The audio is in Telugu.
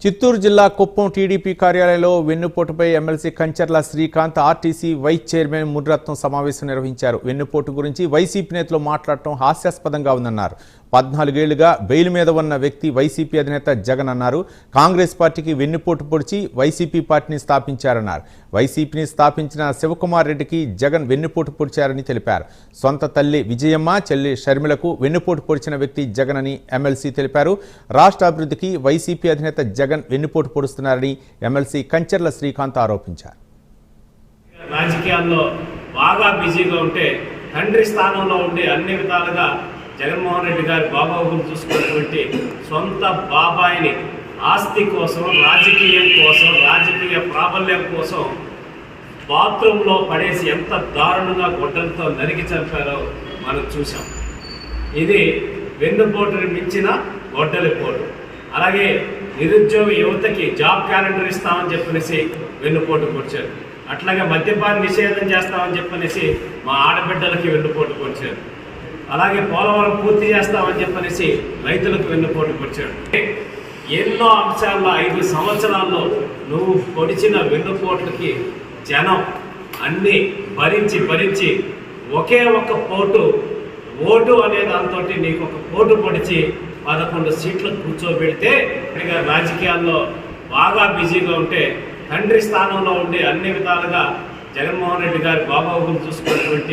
చిత్తూరు జిల్లా కుప్పం టీడీపీ కార్యాలయంలో వెన్నుపోటుపై MLC Kancharla Srikanth RTC vice chairman Muniratnam సమావేశం నిర్వహించారు. వెన్నుపోటు గురించి వైసీపీ నేతలు మాట్లాడటం హాస్యాస్పదంగా ఉందన్నారు. 14 ఏళ్లుగా బెయిల్ మీద ఉన్న వ్యక్తి వైసీపీ అధినేత జగన్ అన్నారు. కాంగ్రెస్ పార్టీకి వెన్నుపోటు పొడిచి వైసీపీ పార్టీని స్థాపించారన్నారు. వైసీపీని స్థాపించిన శివకుమార్ రెడ్డికి జగన్ వెన్నుపోటు పొడిచారని తెలిపారు. సొంత తల్లి విజయమ్మ, చెల్లి షర్మిలకు వెన్నుపోటు పొడిచిన వ్యక్తి జగన్ అని ఎమ్మెల్సీ తెలిపారు. రాష్ట్ర అభివృద్ధికి వైసీపీ అధినేత జగన్ వెన్నుపోటు పొడుస్తున్నారని ఎమ్మెల్సీ కంచర్ల శ్రీకాంత్ ఆరోపించారు. రాజకీయాల్లో బాగా బిజీగా ఉంటే తండ్రి స్థానంలో ఉండి అన్ని విధాలుగా జగన్మోహన్ రెడ్డి గారి బాబాబుని చూసుకున్నటువంటి సొంత బాబాయిని ఆస్తి కోసం, రాజకీయం కోసం, రాజకీయ ప్రాబల్యం కోసం బాత్రూంలో పడేసి ఎంత దారుణంగా గొడ్డలతో నరికి చంపారో మనం చూసాం. ఇది వెన్నుపోటుని మించిన గొడ్డలి పోటు. అలాగే నిరుద్యోగ యువతకి జాబ్ క్యాలెండర్ ఇస్తామని చెప్పనేసి వెన్నుపోటు పొడిచారు. అట్లాగే మద్యపాన నిషేధం చేస్తామని చెప్పనేసి మా ఆడబిడ్డలకి వెన్నుపోటు పొడిచారు. అలాగే పోలవరం పూర్తి చేస్తామని చెప్పనేసి రైతులకు వెన్నుపోటు పొడిచాడు. ఎన్నో అంశాల్లో 5 సంవత్సరాల్లో నువ్వు పొడిచిన వెన్నుపోట్లకి జనం అన్నీ భరించి ఒకే ఒక్క ఓటు అనే దాంతో నీకు ఒక పోటు పొడిచి 11 సీట్లకు కూర్చోబెడితే రాజకీయాల్లో బాగా బిజీగా ఉంటే తండ్రి స్థానంలో ఉండి అన్ని విధాలుగా జగన్మోహన్ రెడ్డి గారి బాబాబుని చూసుకున్నటువంటి